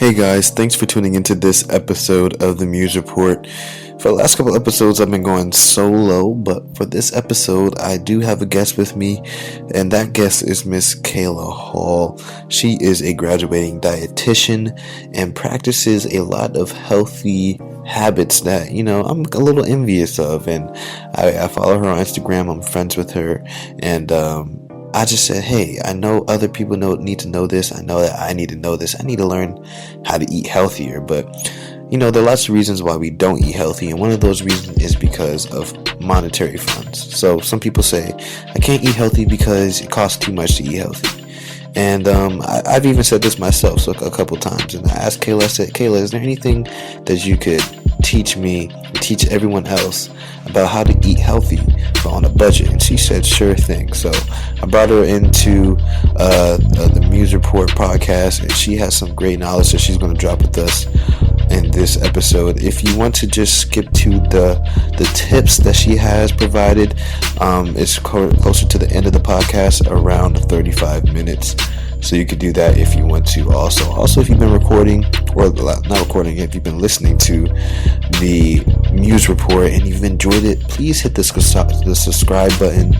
Hey guys, thanks for tuning into this episode of the Muse Report. For the last couple episodes, I've been going solo, but for this episode, I do have a guest with me, and that guest is Miss Kayla Hall. She is a graduating dietitian and practices a lot of healthy habits that, I'm a little envious of, and I follow her on Instagram. I'm friends with her, and I just said, hey, I know other people need to know this. I know that I need to know this. I need to learn how to eat healthier. But, there are lots of reasons why we don't eat healthy. And one of those reasons is because of monetary funds. So some people say, I can't eat healthy because it costs too much to eat healthy. And I've even said this myself a couple times. And I asked Kayla, I said, Kayla, is there anything that you could teach me, teach everyone else about how to eat healthy but on a budget? And she said, sure thing. So I brought her into the Muse Report podcast, and she has some great knowledge that she's going to drop with us in this episode. If you want to just skip to the tips that she has provided, it's closer to the end of the podcast, around 35 minutes. So you could do that if you want to. Also, if you've been recording, or not recording, if you've been listening to the Muse Report and you've enjoyed it, please hit the subscribe button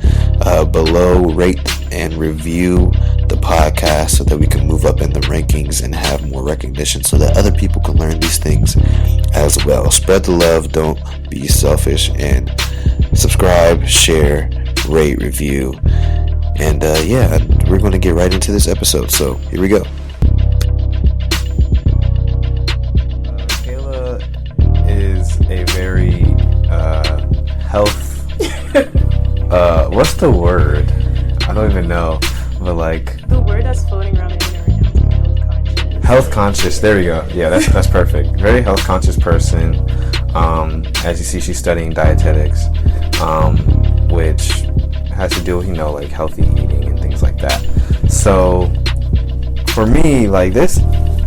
below, rate and review the podcast so that we can move up in the rankings and have more recognition so that other people can learn these things as well. Spread the love, don't be selfish, and subscribe, share, rate, review. And we're going to get right into this episode. So here we go. Kayla is a very health. What's the word? I don't even know. But like the word that's floating around the internet right now is health conscious. Health conscious. There we go. Yeah, that's perfect. Very health conscious person. As you see, she's studying dietetics, which has to do with, like healthy eating and things like that. So for me, like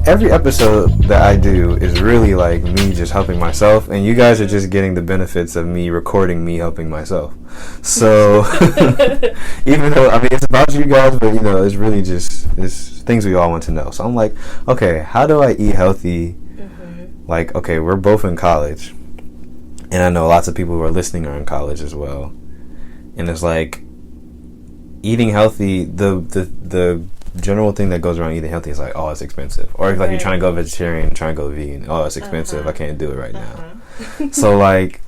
every episode that I do is really like me just helping myself, and you guys are just getting the benefits of me recording me helping myself. So even though, it's about you guys, but it's really just things we all want to know. So I'm like, okay, how do I eat healthy? Mm-hmm. Like, okay, we're both in college, and I know lots of people who are listening are in college as well. And it's like eating healthy, the general thing that goes around eating healthy is like, oh, it's expensive. Or if like you're trying to go vegetarian, trying to go vegan, oh, it's expensive. I can't do it right now. So like,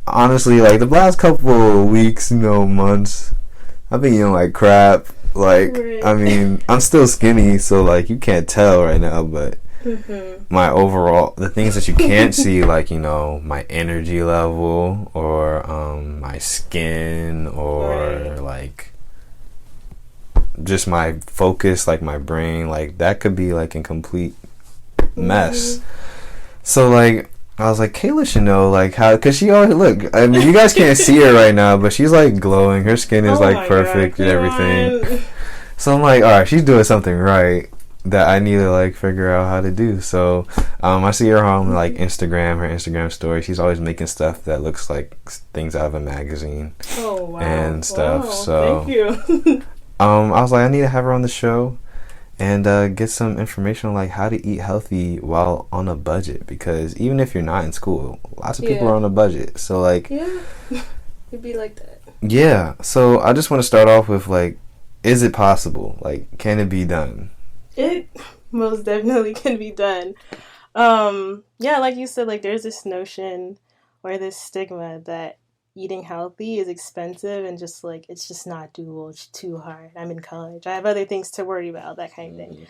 honestly, like the last couple of weeks, months, I've been eating like crap. Like, I'm still skinny, so like you can't tell right now, but my overall, the things that you can't see, like, my energy level, or my skin, or like just my focus, like my brain, like that could be like in complete mess. So like I was like, Kayla should know like how, because she always you guys can't see her right now, but she's like glowing, her skin is like perfect and everything. So I'm like, all right, she's doing something right that I need to like figure out how to do. So I see her on like her Instagram story. She's always making stuff that looks like things out of a magazine. Oh wow. And stuff. Wow, so thank you. I was like, I need to have her on the show and get some information on like how to eat healthy while on a budget, because even if you're not in school, lots of people are on a budget. So like, it'd be like that. Yeah. So I just want to start off with like, is it possible? Like, can it be done? It most definitely can be done. Like you said, like there's this notion or this stigma that eating healthy is expensive and just like it's just not doable. It's too hard. I'm in college. I have other things to worry about, that kind of thing.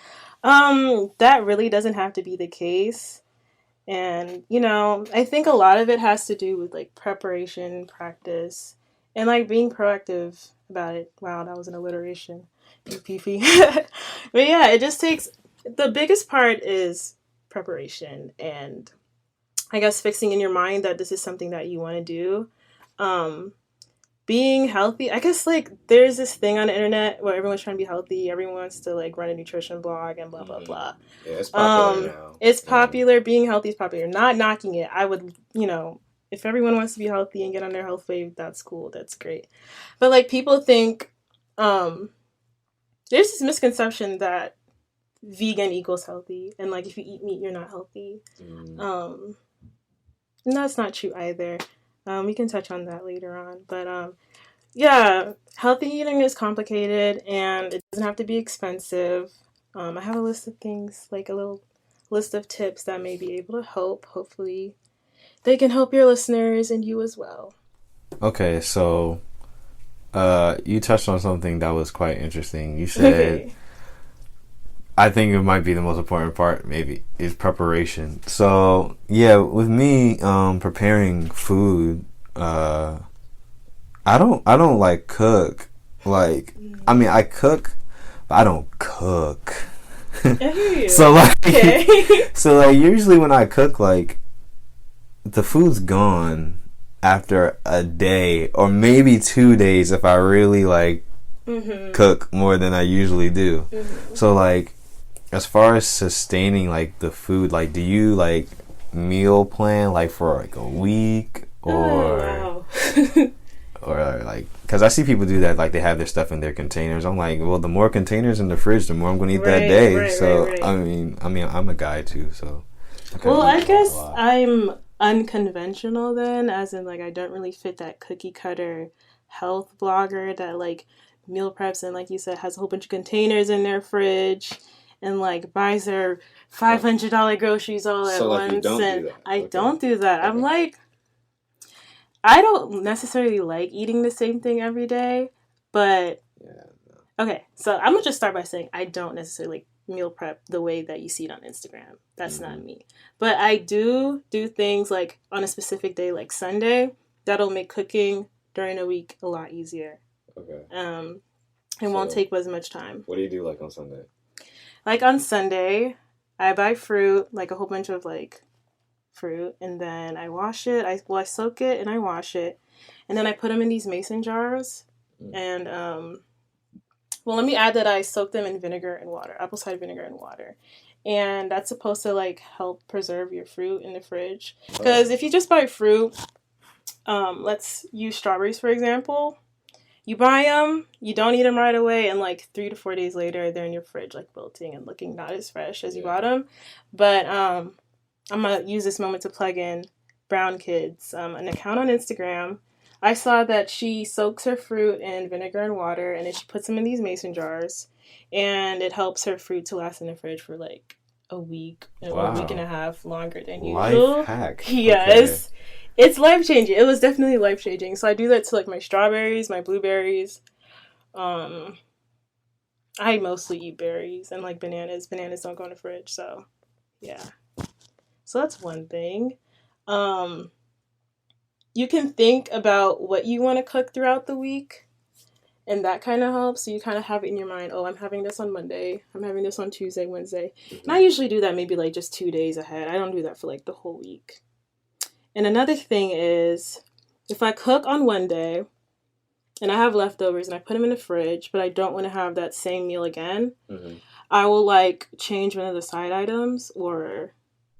That really doesn't have to be the case. And, I think a lot of it has to do with like preparation, practice, and like being proactive about it. Wow, that was an alliteration. Beefy. But yeah, it just takes, the biggest part is preparation and I guess fixing in your mind that this is something that you want to do. Being healthy, I guess like there's this thing on the internet where everyone's trying to be healthy, everyone wants to like run a nutrition blog and blah blah blah. Yeah, it's popular now. It's popular. Being healthy is popular. Not knocking it. I would, if everyone wants to be healthy and get on their health wave, that's cool, that's great. But like people think there's this misconception that vegan equals healthy, and like if you eat meat, you're not healthy. And that's not true either. We can touch on that later on, but yeah, healthy eating is complicated, and it doesn't have to be expensive. I have a list of things, like a little list of tips that may be able to help. Hopefully, they can help your listeners and you as well. Okay, so you touched on something that was quite interesting. You said, I think it might be the most important part, maybe, is preparation. So, yeah, with me, preparing food, I don't like cook. Like, I mean, I cook, but I don't cook. I hear you. So, like, so, like, usually when I cook, like, the food's gone after a day or maybe 2 days if I really, like, cook more than I usually do. So, like, as far as sustaining, like, the food, like, do you, like, meal plan, like, for, like, a week? Or, or, like, because I see people do that, like, they have their stuff in their containers. I'm like, well, the more containers in the fridge, the more I'm going to eat that day. Right. I mean, I'm a guy, too, so. Well, I guess I'm unconventional then, as in, like, I don't really fit that cookie cutter health blogger that, like, meal preps and, like you said, has a whole bunch of containers in their fridge and, like, buys their $500 groceries all at once. And I don't do that. I'm like, I don't necessarily like eating the same thing every day, but okay, so I'm gonna just start by saying I don't necessarily like meal prep the way that you see it on Instagram. That's not me. But I do things like on a specific day, like Sunday, that'll make cooking during a week a lot easier. Okay. It won't take as much time. What do you do, like, on Sunday? Like, on Sunday, I buy fruit, like, a whole bunch of, like, fruit, and then I wash it. I soak it, and I wash it. And then I put them in these mason jars. And, well, let me add that I soak them in vinegar and water, apple cider vinegar and water. And that's supposed to, like, help preserve your fruit in the fridge. Because if you just buy fruit, let's use strawberries, for example. You buy them, you don't eat them right away, and like 3 to 4 days later, they're in your fridge, like wilting and looking not as fresh as you bought them. But I'm going to use this moment to plug in Brown Kids, an account on Instagram. I saw that she soaks her fruit in vinegar and water, and then she puts them in these mason jars, and it helps her fruit to last in the fridge for like a week, or a week and a half longer than usual. Life hack. Yes. Okay. It's life-changing. It was definitely life-changing. So I do that to, like, my strawberries, my blueberries. I mostly eat berries and, like, bananas. Bananas don't go in the fridge, so, yeah. So that's one thing. You can think about what you want to cook throughout the week, and that kind of helps. So you kind of have it in your mind, oh, I'm having this on Monday. I'm having this on Tuesday, Wednesday. And I usually do that maybe, like, just 2 days ahead. I don't do that for, like, the whole week. And another thing is, if I cook on one day and I have leftovers and I put them in the fridge, but I don't want to have that same meal again, I will, like, change one of the side items or,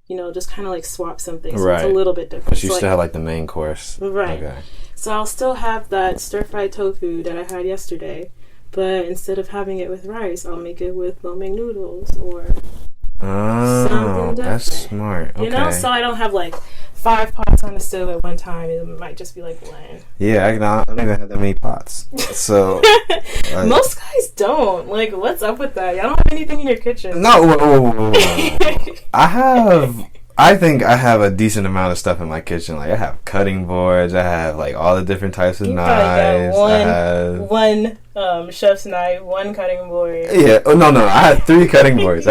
you know, just kind of, like, swap something. So it's a little bit different. But you still have, like, the main course. Right. Okay. So I'll still have that stir-fried tofu that I had yesterday, but instead of having it with rice, I'll make it with lo mein noodles or something different. That's smart. Okay. You know, so I don't have, like, 5 pots on the stove at one time. It might just be like one. Yeah, I don't even have that many pots. So most guys don't. Like, what's up with that? Y'all don't have anything in your kitchen. No, whoa. I think I have a decent amount of stuff in my kitchen. Like, I have cutting boards. I have, like, all the different types of knives. One chef's knife, one cutting board. Yeah. Oh, no. I have 3 cutting boards.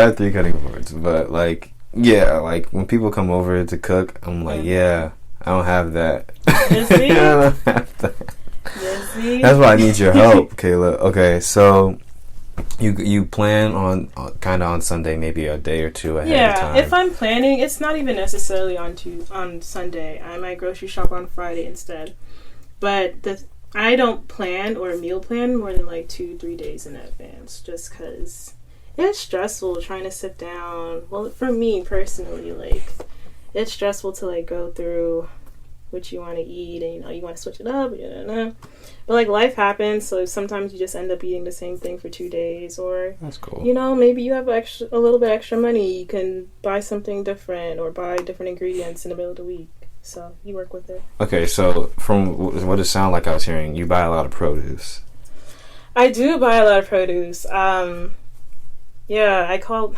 But, like, yeah, like, when people come over to cook, I'm like, yeah, I don't have that. You see? I don't have that. You see? That's why I need your help, Kayla. Okay, so you plan on kind of on Sunday, maybe a day or two ahead of time. Yeah, if I'm planning, it's not even necessarily on Sunday. I might grocery shop on Friday instead. But I don't plan or meal plan more than like 2-3 days in advance, just because it's stressful trying to sit down. Well, for me personally, like, it's stressful to, like, go through what you want to eat, and you want to switch it up. But like life happens, so sometimes you just end up eating the same thing for 2 days, or that's cool. Maybe you have a little bit extra money, you can buy something different or buy different ingredients in the middle of the week. So you work with it. Okay, so from what it sounded like I was hearing, you buy a lot of produce. I do buy a lot of produce. Yeah, I call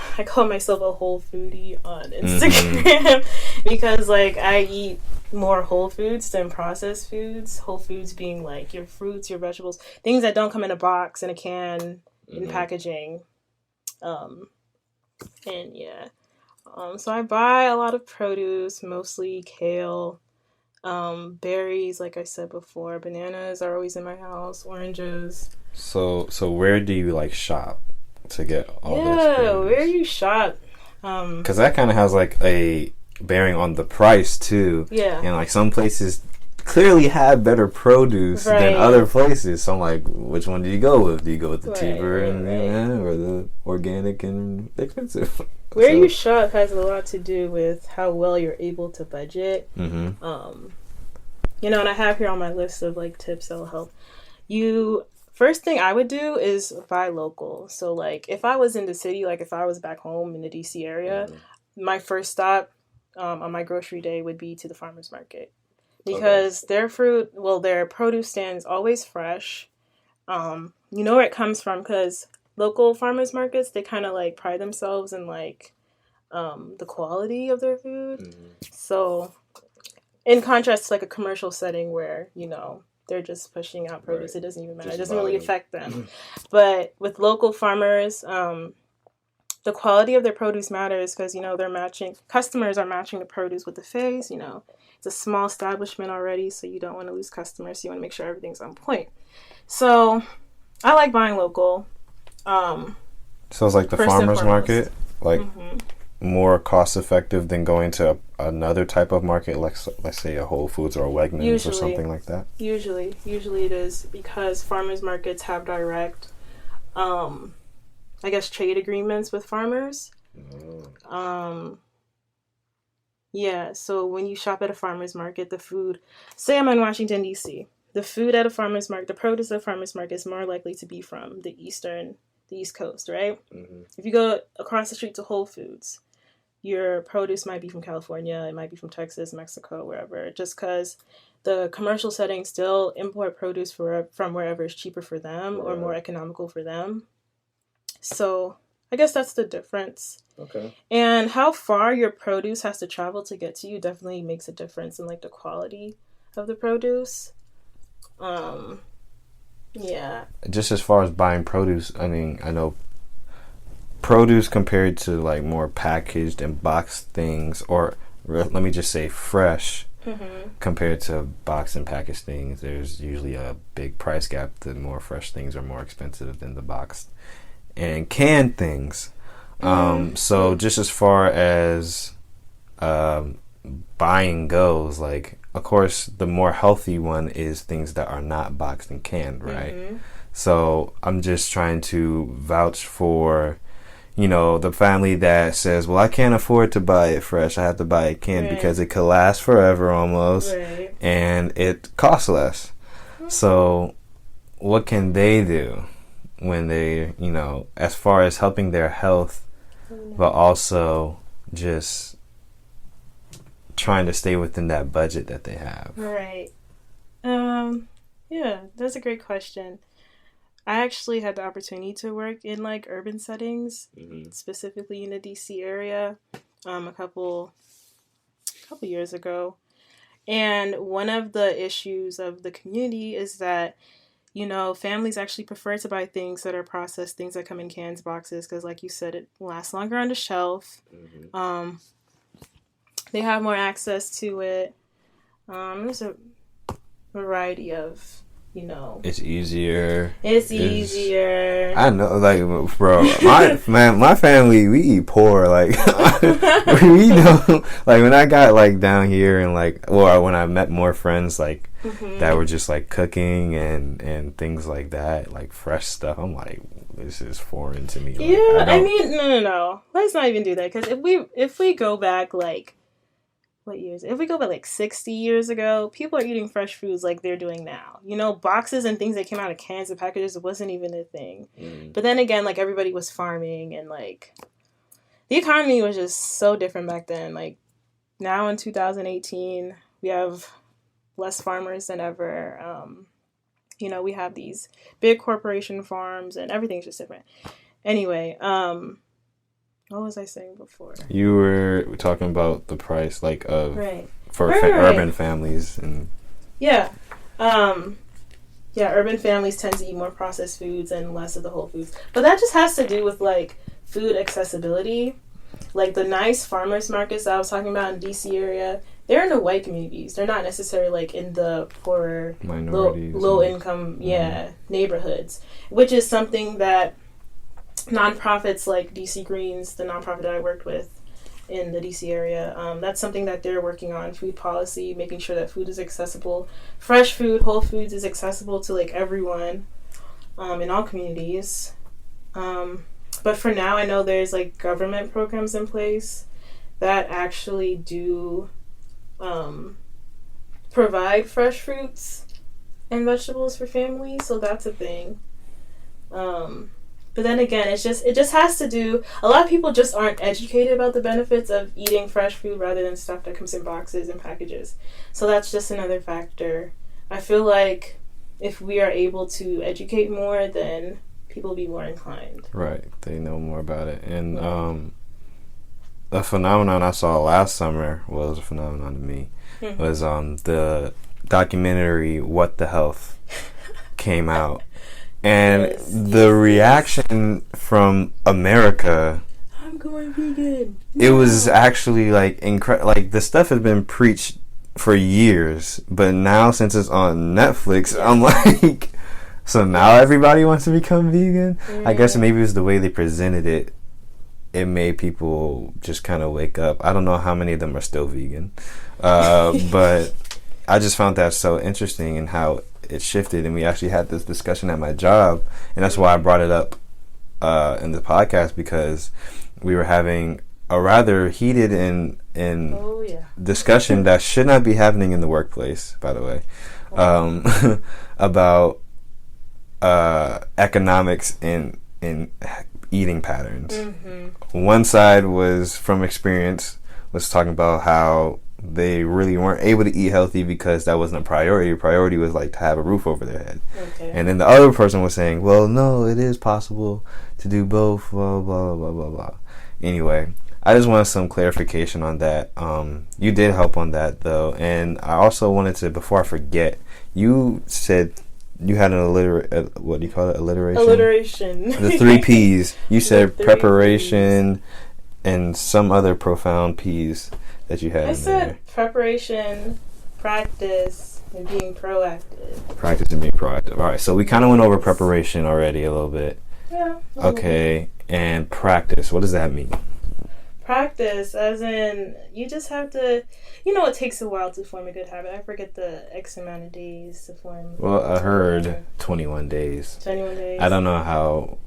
myself a whole foodie on Instagram because like I eat more whole foods than processed foods. Whole foods being like your fruits, your vegetables, things that don't come in a box, in a can, in packaging. And yeah. So I buy a lot of produce, mostly kale, berries, like I said before. Bananas are always in my house, oranges. So where do you like shop to get all this produce? Yeah, where you shop? Because that kind of has like a bearing on the price too. Yeah. And like some places clearly have better produce than other places. So I'm like, which one do you go with? Do you go with the cheaper or the organic and expensive? Where you shop has a lot to do with how well you're able to budget. And I have here on my list of like tips that will help you. First thing I would do is buy local. So like if I was in the city, like if I was back home in the DC area, my first stop on my grocery day would be to the farmer's market. Because their produce stands always fresh. You know where it comes from because local farmers markets, they kind of like pride themselves in like the quality of their food. So in contrast to like a commercial setting where, they're just pushing out produce. It doesn't even matter. It doesn't really affect them. But with local farmers, the quality of their produce matters because, customers are matching the produce with the face, It's a small establishment already, so you don't want to lose customers. So you want to make sure everything's on point. So I like buying local. So it's like the farmer's market, like more cost effective than going to another type of market, like let's say a Whole Foods or a Wegmans or something like that. Usually it is because farmers markets have direct, trade agreements with farmers. Yeah, so when you shop at a farmer's market, the food, say I'm in Washington, D.C., the food at a farmer's market, the produce at a farmer's market is more likely to be from the East Coast, right? If you go across the street to Whole Foods, your produce might be from California, it might be from Texas, Mexico, wherever, just because the commercial settings still import produce from wherever is cheaper for them or more economical for them. So I guess that's the difference. Okay. And how far your produce has to travel to get to you definitely makes a difference in like the quality of the produce. Yeah. Just as far as buying produce, I mean, I know produce compared to like more packaged and boxed things, or let me just say fresh, compared to boxed and packaged things, there's usually a big price gap. The more fresh things are more expensive than the boxed and canned things. So just as far as buying goes, like, of course, the more healthy one is things that are not boxed and canned, right? So I'm just trying to vouch for, the family that says, well, I can't afford to buy it fresh. I have to buy it canned because it could last forever almost, and it costs less. So what can they do when they, as far as helping their health, but also just trying to stay within that budget that they have? Right. Yeah, that's a great question. I actually had the opportunity to work in like urban settings, specifically in the DC area, a couple years ago. And one of the issues of the community is that, families actually prefer to buy things that are processed, things that come in cans, boxes, because like you said, it lasts longer on the shelf. They have more access to it. There's a variety of, It's easier. I know, like, bro, my family, we eat poor. Like, we know, like, when I got, like, down here and, like, well, when I met more friends, like, that were just, like, cooking and things like that, like, fresh stuff, I'm like, this is foreign to me. Like, yeah, I mean, no. Let's not even do that, because if we go back, like, what years? If we go back like 60 years ago, people are eating fresh foods like they're doing now. You know, boxes and things that came out of cans and packages wasn't even a thing. But then again, like everybody was farming and like the economy was just so different back then. Like now in 2018, we have less farmers than ever. You know, we have these big corporation farms and everything's just different. Anyway, what was I saying before? You were talking about the price, like, of for right. urban families and urban families tend to eat more processed foods and less of the whole foods. But that just has to do with like food accessibility. Like the nice farmers markets that I was talking about in DC area, they're in the white communities. They're not necessarily like in the poorer, low income, neighborhoods, which is something that nonprofits like DC Greens, the nonprofit that I worked with in the DC area, that's something that they're working on, food policy, making sure that food is accessible. Fresh food, whole foods is accessible to like everyone in all communities. But for now, I know there's like government programs in place that actually do provide fresh fruits and vegetables for families, so that's a thing. But then again, it just has to do. A lot of people just aren't educated about the benefits of eating fresh food rather than stuff that comes in boxes and packages. So that's just another factor. I feel like if we are able to educate more, then people will be more inclined. Right, they know more about it. And a phenomenon I saw last summer, well, it was a phenomenon to me, was the documentary What the Health came out. And the reaction from America, I'm going vegan. It was actually like like the stuff had been preached for years, but now since it's on Netflix, I'm like, so now everybody wants to become vegan? Yeah. I guess maybe it was the way they presented it. It made people just kind of wake up. I don't know how many of them are still vegan, but I just found that so interesting and how it shifted, and we actually had this discussion at my job, and that's why I brought it up in the podcast, because we were having a rather heated and discussion that should not be happening in the workplace, by the way, about economics in eating patterns. One side was from experience, was talking about how they really weren't able to eat healthy because that wasn't a priority. Priority was like to have a roof over their head. Okay. And then the other person was saying, well, no, it is possible to do both, blah, blah, blah, blah, blah. Anyway, I just wanted some clarification on that. You did help on that, though. And I also wanted to, before I forget, you said you had an what do you call it? Alliteration. The 3 P's. You said preparation P's. And some other profound P's that you had. I said preparation, practice, and being proactive. Practice and being proactive. All right, so we kind of went over preparation already a little bit. Yeah. Okay, and practice. What does that mean? Practice, as in, you just have to, it takes a while to form a good habit. I forget the X amount of days to form. Well, I heard 21 days. 21 days. I don't know how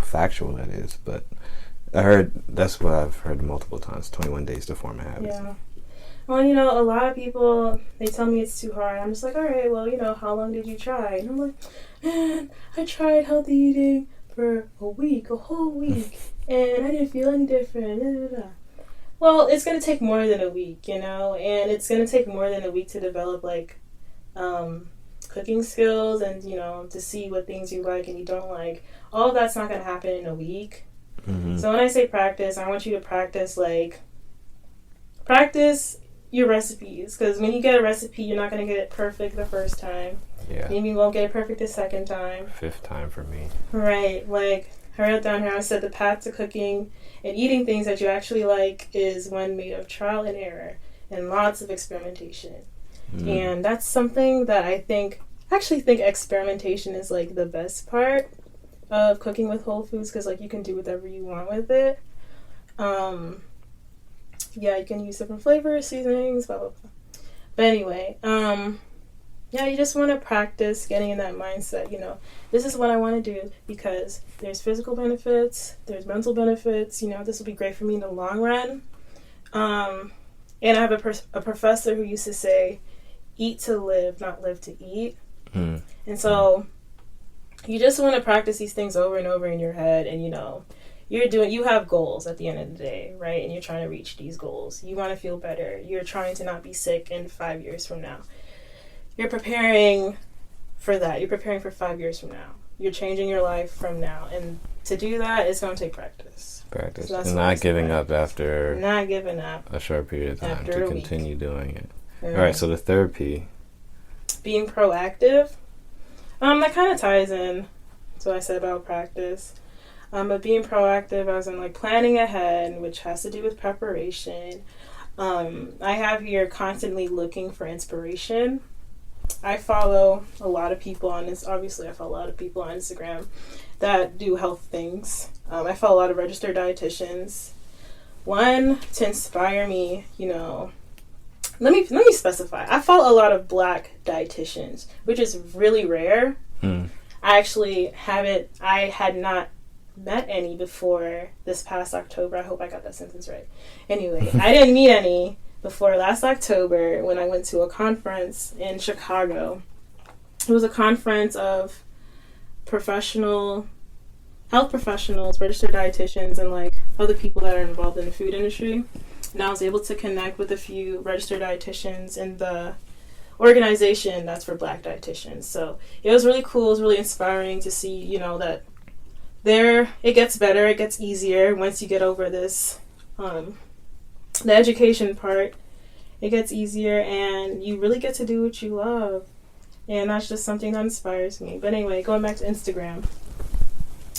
factual that is, but I heard, that's what I've heard multiple times, 21 days to form a habit. Yeah. Well, a lot of people, they tell me it's too hard. I'm just like, all right, well, how long did you try? And I'm like, man, I tried healthy eating for a whole week, and I didn't feel any different. Blah, blah, blah. Well, it's going to take more than a week, and it's going to take more than a week to develop, like, cooking skills and, to see what things you like and you don't like. All of that's not going to happen in a week. So when I say practice, I want you to practice your recipes, because when you get a recipe, you're not going to get it perfect the first time. Yeah. Maybe you won't get it perfect the second time. 5th time for me. Right. Like, I wrote down here, I said the path to cooking and eating things that you actually like is one made of trial and error and lots of experimentation. And that's something that I think experimentation is, like, the best part of cooking with whole foods, because, like, you can do whatever you want with it. You can use different flavors, seasonings, blah, blah, blah. But anyway, you just want to practice getting in that mindset, this is what I want to do because there's physical benefits, there's mental benefits, this will be great for me in the long run. And I have a professor who used to say, eat to live, not live to eat. And so you just want to practice these things over and over in your head, and you have goals at the end of the day, right? And you're trying to reach these goals. You want to feel better. You're trying to not be sick in 5 years from now. You're preparing for that. You're preparing for 5 years from now. You're changing your life from now. And to do that, it's going to take practice. Practice. So and not giving up after not giving up a short period of time to continue doing it. Yeah. All right, so the third P. Being proactive. That kind of ties in to what I said about practice. But being proactive as in like planning ahead, which has to do with preparation. I have here constantly looking for inspiration. I follow a lot of people on this. Obviously, I follow a lot of people on Instagram that do health things. I follow a lot of registered dietitians. One, to inspire me, let me specify. I follow a lot of Black dietitians, which is really rare. I actually I had not met any before this past October. I hope I got that sentence right. Anyway, I didn't meet any before last October when I went to a conference in Chicago. It was a conference of health professionals, registered dietitians, and like other people that are involved in the food industry. And I was able to connect with a few registered dietitians in the organization that's for Black dietitians. So it was really cool. It was really inspiring to see, that it gets better, it gets easier once you get over this, the education part. It gets easier and you really get to do what you love. And that's just something that inspires me. But anyway, going back to Instagram.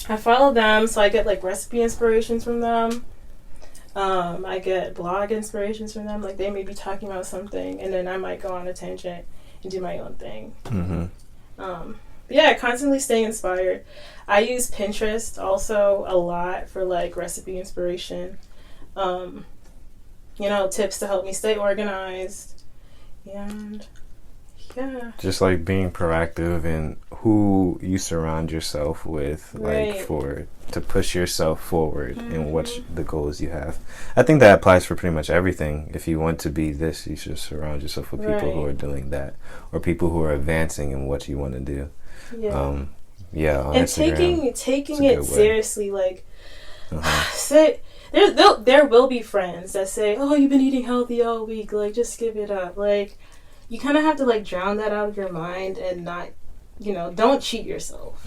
I follow them, so I get like recipe inspirations from them. I get blog inspirations from them. Like they may be talking about something, and then I might go on a tangent and do my own thing. Constantly staying inspired. I use Pinterest also a lot for like recipe inspiration. Tips to help me stay organized. And yeah. Just like being proactive in who you surround yourself with, like to push yourself forward in what the goals you have. I think that applies for pretty much everything. If you want to be this, you should surround yourself with people who are doing that, or people who are advancing in what you want to do. Yeah. On and Instagram, taking it seriously, like say there will be friends that say, "Oh, you've been eating healthy all week, like just give it up." Like you kind of have to like drown that out of your mind and not, don't cheat yourself.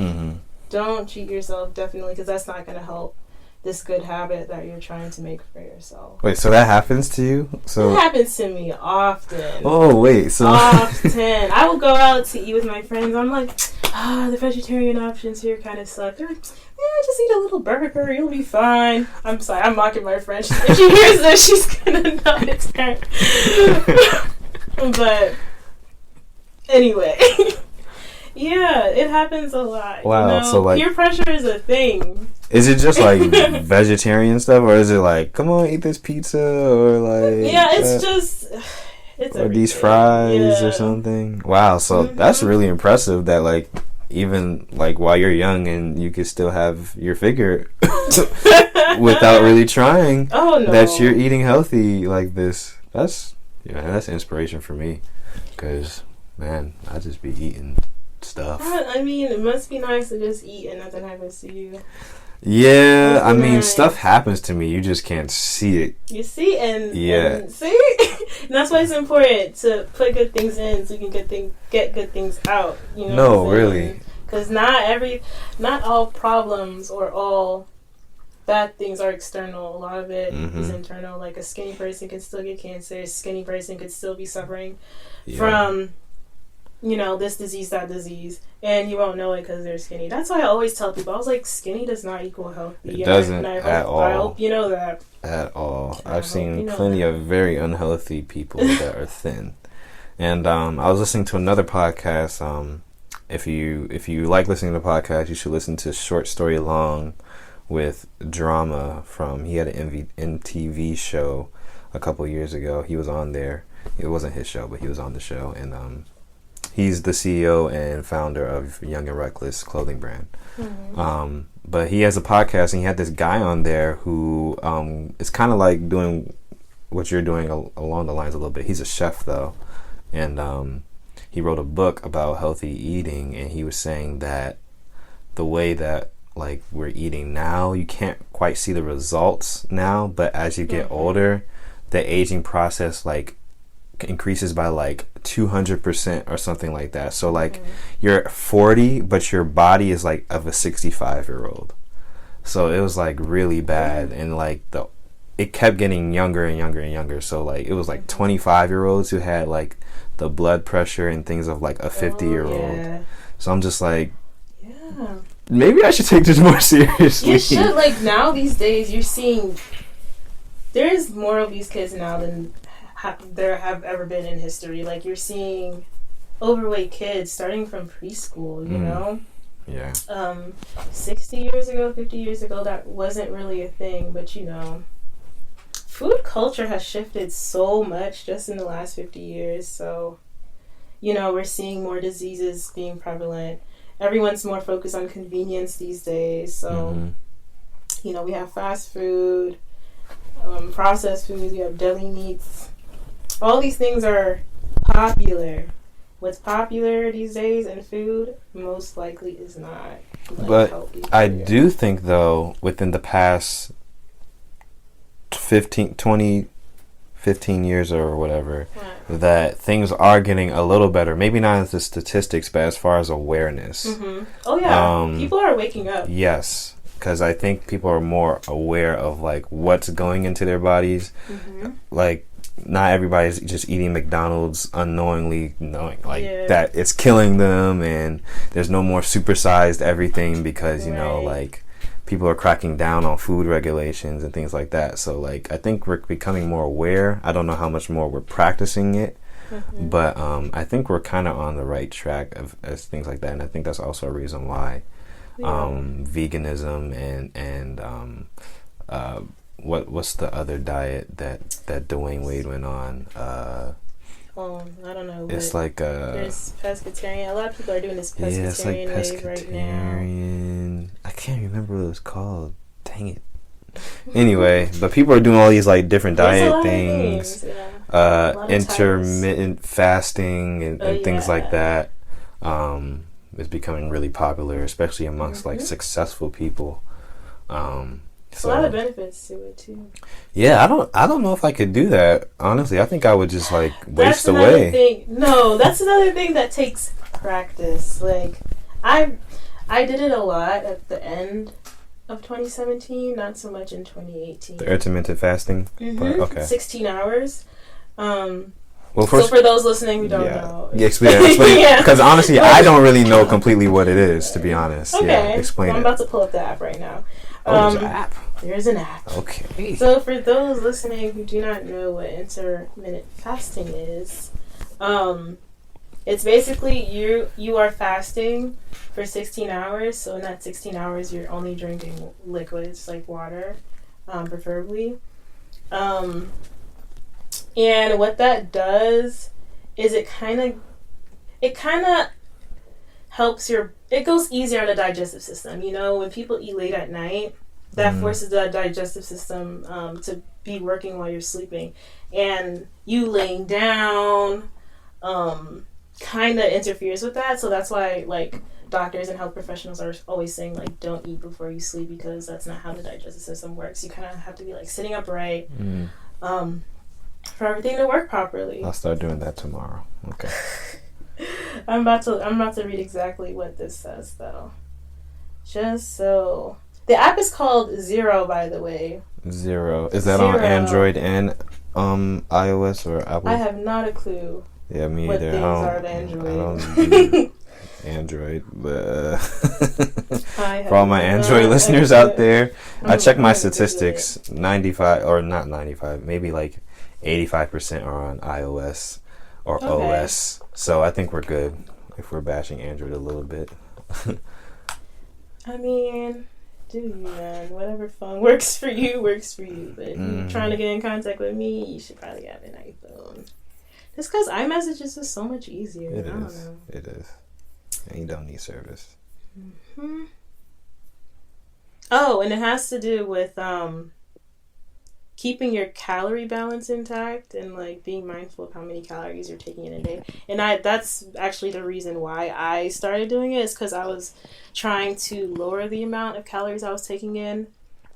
Don't cheat yourself, definitely, because that's not going to help this good habit that you're trying to make for yourself. Wait, so that happens to you? So it happens to me often. Oh, wait, so often. I will go out to eat with my friends. I'm like, the vegetarian options here kind of suck. They're like, just eat a little burger. You'll be fine. I'm sorry, I'm mocking my friend. If she hears this, she's going to know it's her. But anyway, yeah, it happens a lot. Wow, so like peer pressure is a thing. Is it just like vegetarian stuff, or is it like, come on, eat this pizza, or like it's or these fries or something? Wow, so that's really impressive that like even like while you're young and you can still have your figure without really trying. Oh no, that you're eating healthy like this. That's inspiration for me, because man, I just be eating stuff. I mean, it must be nice to just eat and nothing happens to you. Yeah, I mean, stuff happens to me. You just can't see it. You see, and see, and that's why it's important to put good things in so you can get good things out. No, really, because not all problems or all bad things are external. A lot of it is internal. Like a skinny person can still get cancer. A skinny person could still be suffering from, this disease, that disease, and you won't know it because they're skinny. That's why I always tell people, I was like, skinny does not equal healthy. It doesn't at all. I hope you know that. At all. I've seen plenty of very unhealthy people that are thin. And I was listening to another podcast. If you like listening to podcasts, you should listen to Short Story Long with Drama he had an MTV show a couple years ago. He was on there. It wasn't his show, but he was on the show, and he's the CEO and founder of Young and Reckless clothing brand. But he has a podcast, and he had this guy on there who is kind of like doing what you're doing along the lines a little bit. He's a chef though, and he wrote a book about healthy eating, and he was saying that the way that like we're eating now, you can't quite see the results now, but as you get older, the aging process like increases by like 200% or something like that. So like you're 40, but your body is like of a 65-year-old. So it was like really bad, and like it kept getting younger and younger and younger. So like it was like 25-year-olds who had like the blood pressure and things of like a 50-year-old. Yeah. So I'm just like, maybe I should take this more seriously. You should. Like now these days, you're seeing there's more obese kids now than there have ever been in history. Like you're seeing overweight kids starting from preschool. You know. Yeah. 60 years ago, 50 years ago, that wasn't really a thing. But you know, food culture has shifted so much just in the last 50 years. So, you know, we're seeing more diseases being prevalent. Everyone's more focused on convenience these days. So, you know, we have fast food, processed foods, we have deli meats. All these things are popular. What's popular these days in food most likely is not like, but healthy. I do think though within the past 15 years or whatever, that things are getting a little better. Maybe not as the statistics, but as far as awareness. Oh yeah, people are waking up. Yes, because I think people are more aware of like what's going into their bodies. Like not everybody's just eating McDonald's unknowingly, knowing like that it's killing them, and there's no more supersized everything because you know like people are cracking down on food regulations and things like that. So like I think we're becoming more aware. I don't know how much more we're practicing it, but I think we're kind of on the right track as things like that. And I think that's also a reason why veganism and what's the other diet that Dwayne Wade went on? I don't know. It's like there's pescatarian. A lot of people are doing this pescatarian wave right now. I can't remember what it was called. Dang it. Anyway, but people are doing all these like different diet things, intermittent fasting and things like that. Is becoming really popular, especially amongst like successful people. So, a lot of benefits to it too. Yeah, I don't know if I could do that. Honestly, I think I would just like waste away. No, that's another thing that takes practice. Like I did it a lot at the end of 2017, not so much in 2018. The intermittent fasting. Okay. 16 hours. Well, first, so for those listening who don't know, explain because honestly, I don't really know completely what it is, to be honest. Okay, yeah, explain. I'm about to pull up the app right now. There's an app. There's an app. Okay. So for those listening who do not know what intermittent fasting is, it's basically you are fasting for 16 hours. So in that 16 hours, you're only drinking liquids like water, preferably. And what that does is it kind of helps it goes easier on the digestive system. You know, when people eat late at night, that forces the digestive system to be working while you're sleeping. And you laying down kind of interferes with that. So that's why, like, doctors and health professionals are always saying, like, don't eat before you sleep because that's not how the digestive system works. You kind of have to be, like, sitting upright for everything to work properly. I'll start doing that tomorrow. Okay. I'm about to read exactly what this says though. Just so the app is called Zero, by the way. Zero. Is that on Android and iOS or Apple? I have not a clue. Yeah, me what either. Things are to Android. I don't do Android, but for all my Android listeners out there, I check my statistics. 95 or not 95, maybe like 85% are on iOS or OS. So I think we're good if we're bashing Android a little bit. I mean, do you, man? Whatever phone works for you, works for you. But if you're trying to get in contact with me, you should probably have an iPhone. Just because iMessage is just so much easier. It is. And you don't need service. Oh, and it has to do with keeping your calorie balance intact and like being mindful of how many calories you're taking in a day. And that's actually the reason why I started doing it, is because I was trying to lower the amount of calories I was taking in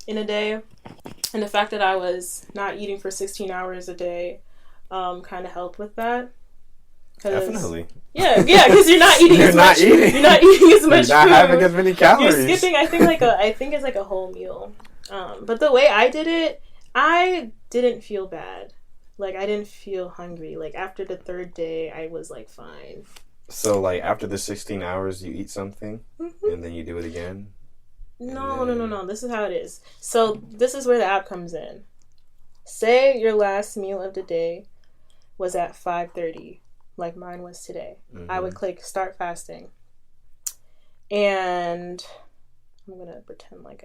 a day. And the fact that I was not eating for 16 hours a day kind of helped with that. Definitely. Yeah, because you're not eating as much. You're not eating as much. You're not having as many calories. You're skipping. I think it's like a whole meal. But the way I did it, I didn't feel bad. Like, I didn't feel hungry. Like, after the third day, I was like fine. So, like, after the 16 hours, you eat something, and then you do it again. No. This is how it is. So this is where the app comes in. Say your last meal of the day was at 5:30. Like mine was today. I would click start fasting. And I'm going to pretend like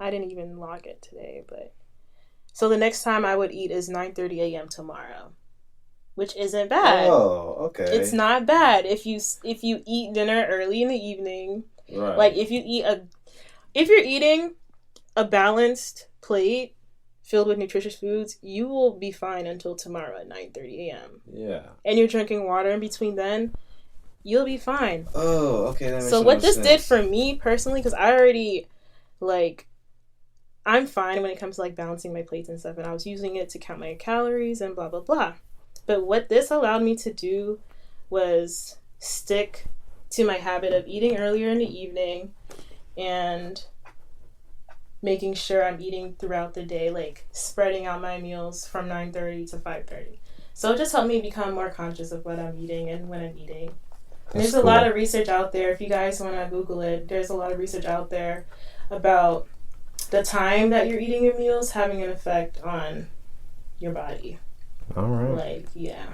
I didn't even log it today, but so the next time I would eat is 9:30 a.m. tomorrow, which isn't bad. Oh, okay. It's not bad if you eat dinner early in the evening. Right. Like if you're eating a balanced plate filled with nutritious foods, you will be fine until tomorrow at 9:30 a.m. Yeah. And you're drinking water in between then, you'll be fine. Oh, okay. That makes so what this sense. did for me personally, because I already, like, I'm fine when it comes to, like, balancing my plates and stuff, and I was using it to count my calories and blah, blah, blah. But what this allowed me to do was stick to my habit of eating earlier in the evening and making sure I'm eating throughout the day, like spreading out my meals from 9:30 to 5:30. So it just helped me become more conscious of what I'm eating and when I'm eating. And there's a lot of research out there. If you guys want to Google it, there's a lot of research out there about the time that you're eating your meals having an effect on your body. All right. Like, yeah.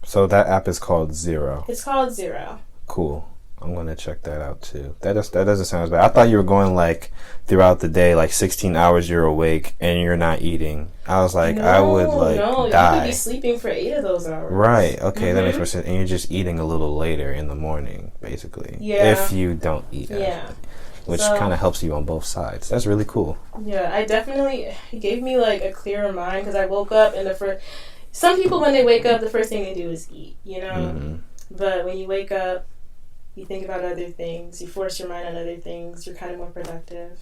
So that app is called Zero. It's called Zero. Cool. I'm going to check that out too. That doesn't sound as bad. I thought you were going like throughout the day, like 16 hours you're awake and you're not eating. I was like, I would like die. You could be sleeping for 8 of those hours. Right. Okay, that makes more sense. And you're just eating a little later in the morning, basically. Yeah. If you don't eat. Yeah. Which kind of helps you on both sides. That's really cool. Yeah, it gave me like a clearer mind, because I woke up and some people when they wake up, the first thing they do is eat, you know? Mm-hmm. But when you wake up, you think about other things. You force your mind on other things. You're kind of more productive.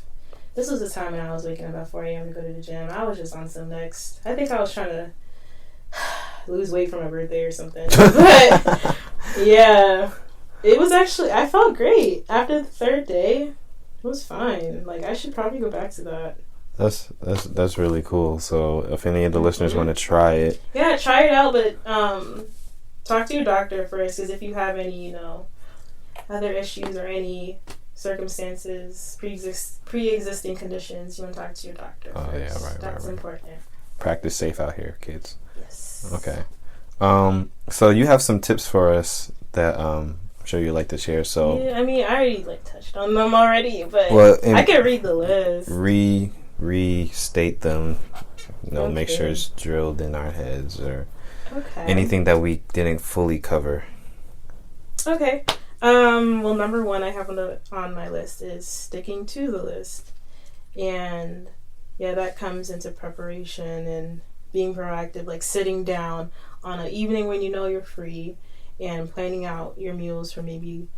This was the time when I was waking up at 4 a.m. to go to the gym. I was just on some next. I think I was trying to lose weight for my birthday or something. But, yeah. It was actually, I felt great. After the third day, it was fine. Like, I should probably go back to that. That's really cool. So, if any of the listeners want to try it. Yeah, try it out, but talk to your doctor first, because if you have any, other issues or any circumstances, pre-existing conditions, you want to talk to your doctor first. Oh, yeah, right. That's important. Practice safe out here, kids. Yes. Okay. So you have some tips for us that I'm sure you'd like to share. So yeah, I mean, I already touched on them already, but I can read the list. Restate them. Make sure it's drilled in our heads, or anything that we didn't fully cover. Okay. Well, number one I have on my list is sticking to the list. And yeah, that comes into preparation and being proactive, like sitting down on an evening when you know you're free and planning out your meals for maybe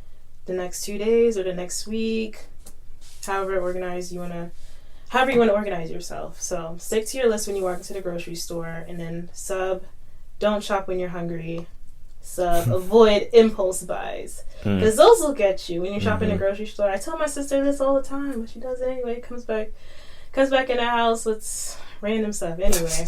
the next 2 days or the next week, however you want to organize yourself. So stick to your list when you walk into the grocery store, and then don't shop when you're hungry. Avoid impulse buys, because those will get you when you're shopping in a grocery store. I tell my sister this all the time, but she does it anyway. Comes back in the house with random stuff anyway.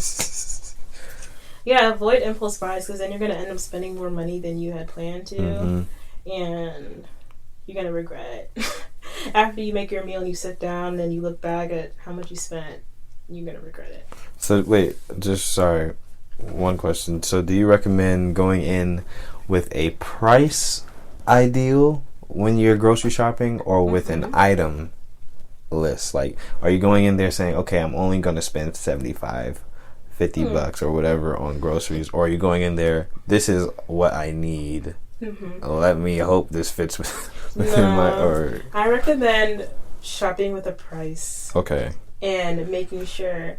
Yeah, avoid impulse buys, because then you're going to end up spending more money than you had planned to, and you're going to regret it. After you make your meal and you sit down, then you look back at how much you spent, you're going to regret it. So wait, sorry, one question. So do you recommend going in with a price ideal when you're grocery shopping, or with an item list? Like, are you going in there saying, okay, I'm only going to spend $75, $50 or whatever on groceries, or are you going in there, this is what I need, let me hope this fits within my, I recommend shopping with a price. Okay. And making sure,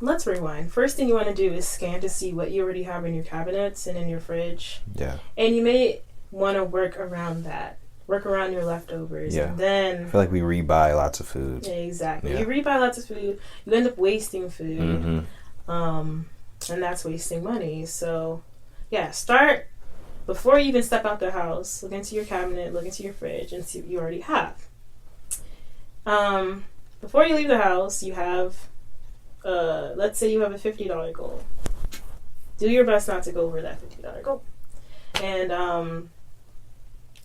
let's rewind. First thing you want to do is scan to see what you already have in your cabinets and in your fridge. Yeah. And you may want to work around that. Work around your leftovers. Yeah. And then... I feel like we rebuy lots of food. Yeah, exactly. Yeah. You rebuy lots of food. You end up wasting food. And that's wasting money. So, yeah, start... Before you even step out the house, look into your cabinet, look into your fridge, and see what you already have. Before you leave the house, you have... let's say you have a $50 goal. Do your best not to go over that $50 goal. And,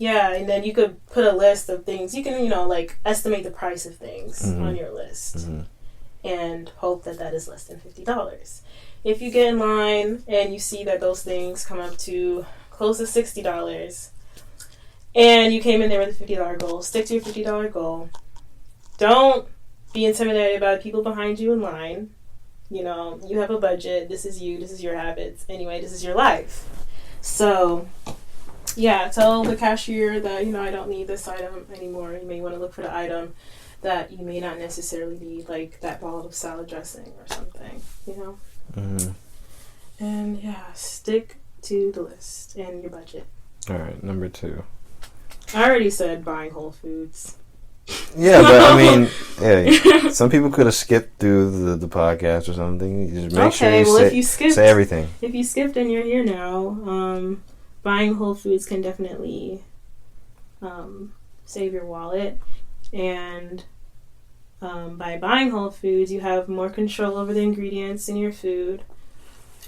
yeah, and then you could put a list of things. You can, like, estimate the price of things on your list. And hope that that is less than $50. If you get in line and you see that those things come up to close to $60, and you came in there with a $50 goal, stick to your $50 goal. Don't be intimidated by the people behind you in line. You have a budget. This is you. This is your habits. Anyway, this is your life. So... yeah, tell the cashier that, I don't need this item anymore. You may want to look for the item that you may not necessarily need, like that bottle of salad dressing or something, And, yeah, stick to the list and your budget. All right, number 2. I already said buying Whole Foods. Yeah, but I mean, yeah, some people could have skipped through the podcast or something. You just make sure you say everything. If you skipped and you're here now, buying Whole Foods can definitely save your wallet. And by buying Whole Foods, you have more control over the ingredients in your food.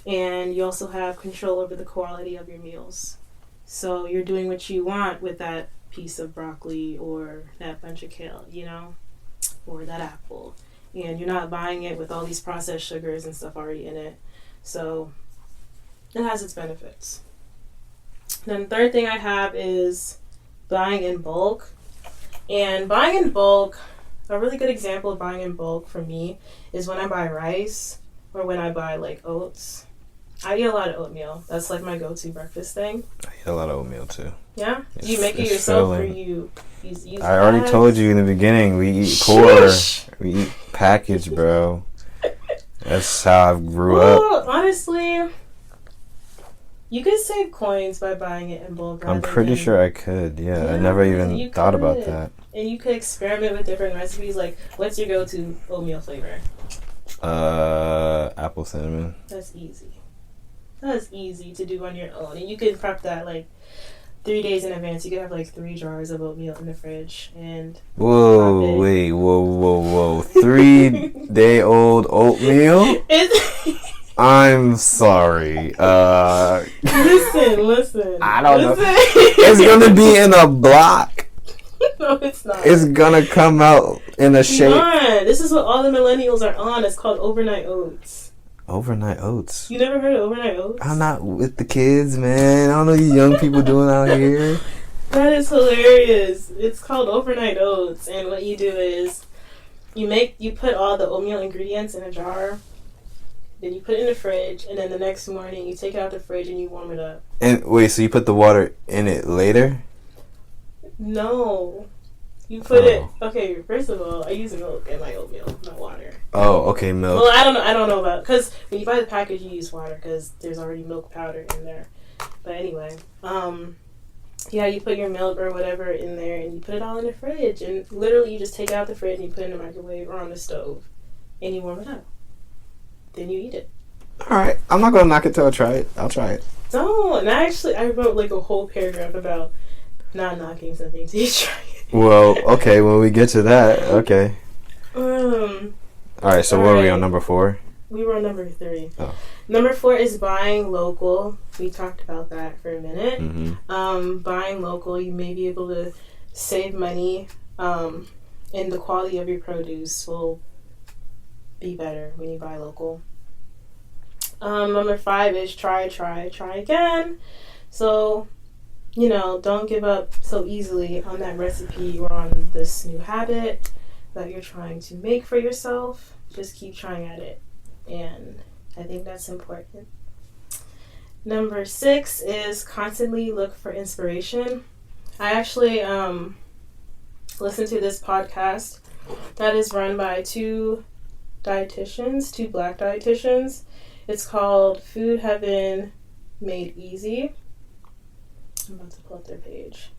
And you also have control over the quality of your meals. So you're doing what you want with that piece of broccoli or that bunch of kale, or that apple. And you're not buying it with all these processed sugars and stuff already in it. So it has its benefits. Then the third thing I have is buying in bulk. And buying in bulk, a really good example of buying in bulk for me is when I buy rice or when I buy like oats. I eat a lot of oatmeal. That's like my go-to breakfast thing. I eat a lot of oatmeal too. Yeah? Do you make it yourself or you use I already told you in the beginning, we eat poor. We eat packaged, bro. That's how I grew up. Honestly, you could save coins by buying it in bulk. I'm pretty sure I could, yeah. I never even thought about that. And you could experiment with different recipes. Like, what's your go-to oatmeal flavor? Apple cinnamon. That's easy. That's easy to do on your own. And you can prep that, like, 3 days in advance. You could have, like, 3 jars of oatmeal in the fridge. And whoa. 3-day-old oatmeal? I'm sorry. Listen. I don't know. It's gonna be in a block. No, it's not. It's gonna come out in a shape. This is what all the millennials are on. It's called overnight oats. Overnight oats? You never heard of overnight oats? I'm not with the kids, man. I don't know what you young people doing out here. That is hilarious. It's called overnight oats. And what you do is you put all the oatmeal ingredients in a jar. Then you put it in the fridge, and then the next morning you take it out the fridge and you warm it up. And wait, so you put the water in it later? No. You put it... Okay, first of all, I use milk in my oatmeal, not water. Oh, okay, milk. Well, I don't know about... Because when you buy the package, you use water because there's already milk powder in there. But anyway, yeah, you put your milk or whatever in there, and you put it all in the fridge. And literally, you just take it out the fridge and you put it in the microwave or on the stove. And you warm it up. Then you eat it. Alright, I'm not gonna knock it till I try it. I'll try it. Don't. And I wrote like a whole paragraph about not knocking something till you try it. Well, okay, when we get to that, okay. Alright, so what are we on, number 4? We were on number 3. Oh. Number 4 is buying local. We talked about that for a minute. Mm-hmm. Buying local, you may be able to save money, and the quality of your produce will be better when you buy local. Number 5 is try again. So, don't give up so easily on that recipe or on this new habit that you're trying to make for yourself. Just keep trying at it. And I think that's important. Number 6 is constantly look for inspiration. I actually listened to this podcast that is run by 2 dietitians, two black dietitians. It's called Food Heaven Made Easy. I'm about to pull up their page.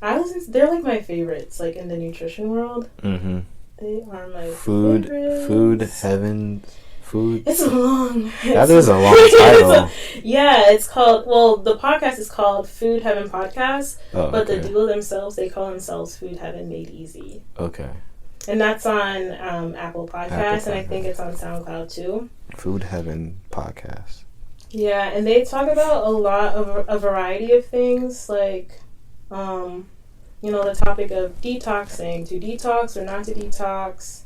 They're like my favorites, like in the nutrition world. Mm-hmm. They are my favorites. Food Heaven. Food. It's long. That is a long title. It's called. Well, the podcast is called Food Heaven Podcast, but okay. the duo themselves, they call themselves Food Heaven Made Easy. Okay. And that's on Apple Podcasts, and I think it's on SoundCloud too. Food Heaven Podcast. Yeah, and they talk about a variety of things, like, the topic of detoxing, to detox or not to detox.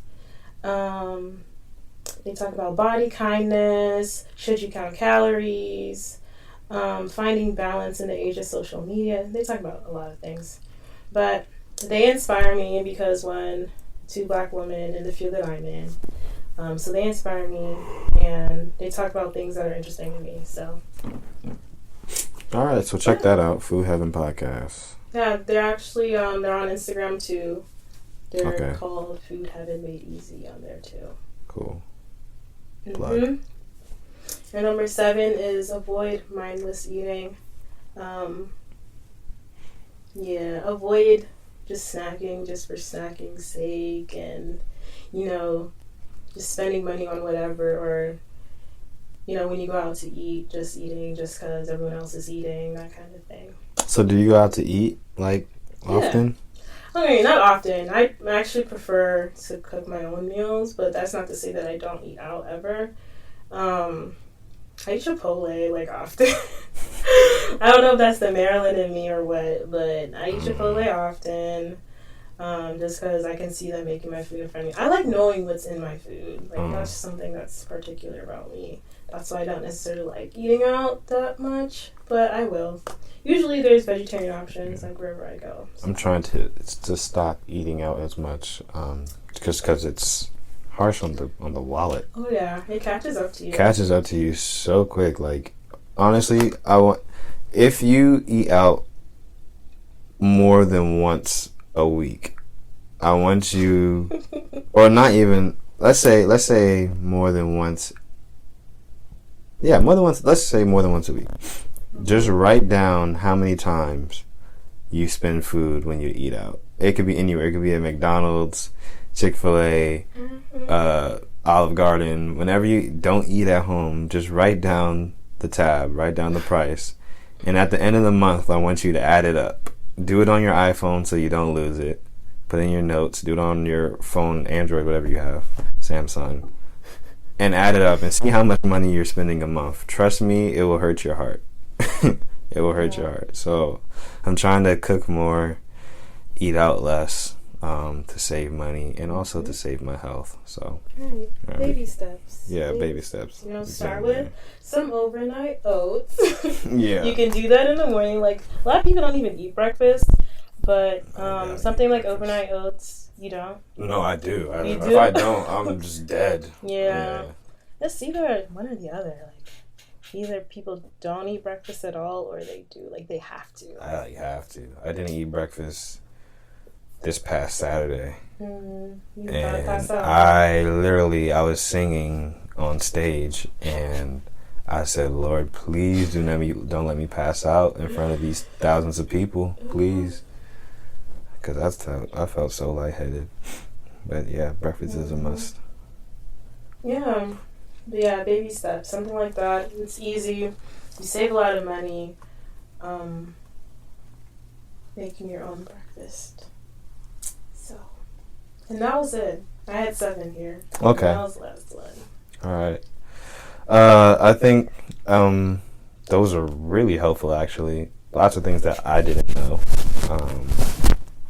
They talk about body kindness, should you count calories, finding balance in the age of social media. They talk about a lot of things. But they inspire me because, one, two black women in the field that I'm in. So they inspire me, and they talk about things that are interesting to me. So, all right, so check that out, Food Heaven Podcast. Yeah, they're actually they're on Instagram too. They're Okay. called Food Heaven Made Easy on there too. Cool. Mm-hmm. And number 7 is avoid mindless eating. Avoid just snacking just for snacking's sake, and just spending money on whatever, or when you go out to eat, just eating just because everyone else is eating, that kind of thing. So do you go out to eat often? Okay, not often. I actually prefer to cook my own meals, but that's not to say that I don't eat out ever. I eat Chipotle often. I don't know if that's the Maryland in me or what, but I eat Chipotle often. Just because I can see them making my food in front of me. I like knowing what's in my food. That's something that's particular about me. That's why I don't necessarily like eating out that much, but I will. Usually there's vegetarian options wherever I go. So. I'm trying to stop eating out as much, just because it's harsh on the wallet. Oh yeah, it catches up to you. Catches up to you so quick. Honestly, if you eat out more than once a week, I want you, or not even. Let's say more than once. Yeah, more than once. Let's say more than once a week. Just write down how many times you spend food when you eat out. It could be anywhere. It could be at McDonald's, Chick-fil-A, Olive Garden. Whenever you don't eat at home, just write down the tab, write down the price. And at the end of the month, I want you to add it up. Do it on your iPhone so you don't lose it. Put in your notes. Do it on your phone, Android, whatever you have, Samsung. And add it up and see how much money you're spending a month. Trust me, it will hurt your heart. It will hurt your heart. So I'm trying to cook more, eat out less, to save money and also to save my health. So right. Baby steps. Yeah, baby steps. Start with some overnight oats. Yeah. You can do that in the morning. A lot of people don't even eat breakfast, but something like overnight oats, you don't? No, I do. You do? If I don't, I'm just dead. Yeah. It's either one or the other. Either people don't eat breakfast at all, or they do. They have to. I have to. I didn't eat breakfast this past Saturday. Mm-hmm. And I was singing on stage, and I said, Lord, please don't let me pass out in front of these thousands of people, please. Because I felt so lightheaded. But yeah, breakfast is a must. Yeah. Yeah, baby steps, something like that. It's easy. You save a lot of money making your own breakfast. So, and that was it. I had 7 here. Okay. That was the last one. All right. I think those are really helpful, actually. Lots of things that I didn't know.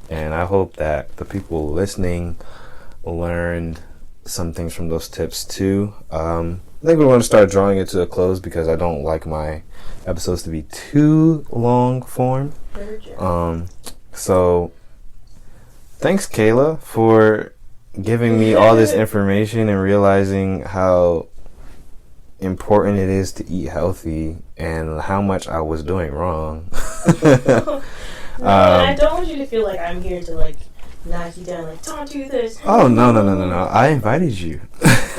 And I hope that the people listening learned some things from those tips too. I think we're going to start drawing it to a close because I don't like my episodes to be too long form. So thanks, Kayla, for giving me all this information and realizing how important it is to eat healthy and how much I was doing wrong. I don't want you to feel like I'm here to knock you down, like, don't do this. Oh, no. I invited you.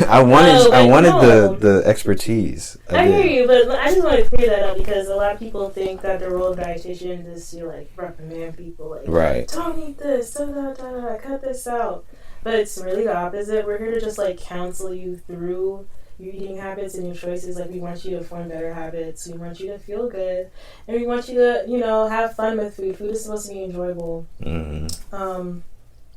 I wanted the expertise. I hear you, but I just want to clear that up because a lot of people think that the role of dietitian is to, like, reprimand people. Like, right. Don't eat this, cut this out. But it's really the opposite. We're here to just, like, counsel you through your eating habits and your choices. Like, we want you to form better habits. We want you to feel good. And we want you to, have fun with food. Food is supposed to be enjoyable. Mm-hmm.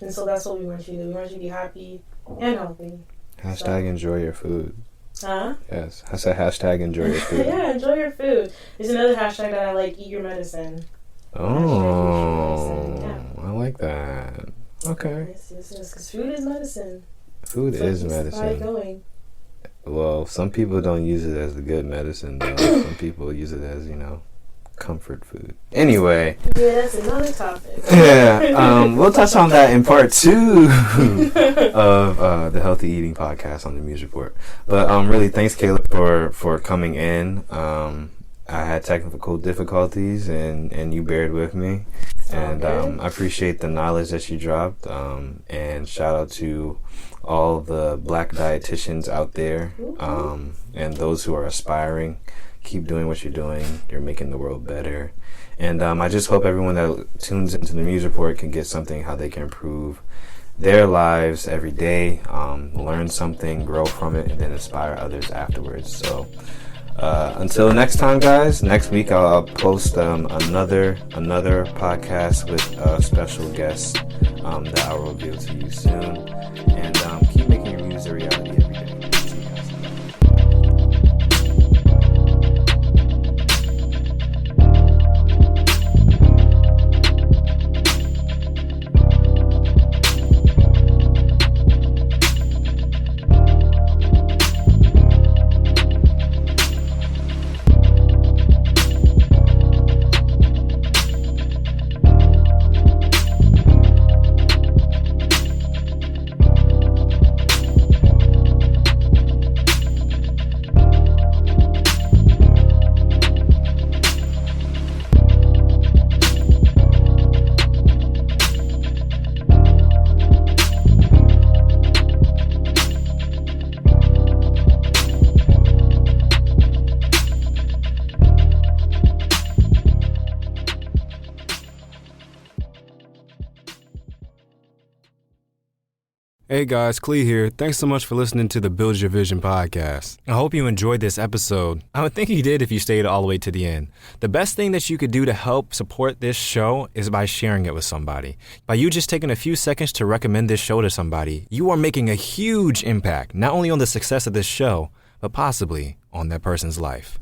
And so that's what we want you to do. We want you to be happy and healthy. Hashtag enjoy your food. Huh? Yes. I said hashtag enjoy your food. Yeah, enjoy your food. There's another hashtag that I like, eat your medicine. Oh, yeah. I like that. Okay. Yes, because food is medicine. Food is medicine. Going. Well, some people don't use it as the good medicine, though. Some people use it as, comfort food. Anyway. Yeah, that's another topic. Yeah. We'll touch on that in part 2 of the Healthy Eating Podcast on the Muse Report. But really, thanks, Kayla, for coming in. I had technical difficulties, and you bared with me. And I appreciate the knowledge that you dropped. And shout out to all the Black dietitians out there, and those who are aspiring. Keep doing what you're doing. You're making the world better. And I just hope everyone that tunes into the Muse Report can get something, how they can improve their lives every day, learn something, grow from it, and then inspire others afterwards. So until next time, guys, next week I'll post another podcast with a special guest that I'll reveal to you soon. And keep making your music a reality every day. See you guys. Hey guys, Clee here. Thanks so much for listening to the Build Your Vision podcast. I hope you enjoyed this episode. I would think you did if you stayed all the way to the end. The best thing that you could do to help support this show is by sharing it with somebody. By you just taking a few seconds to recommend this show to somebody, you are making a huge impact, not only on the success of this show, but possibly on that person's life.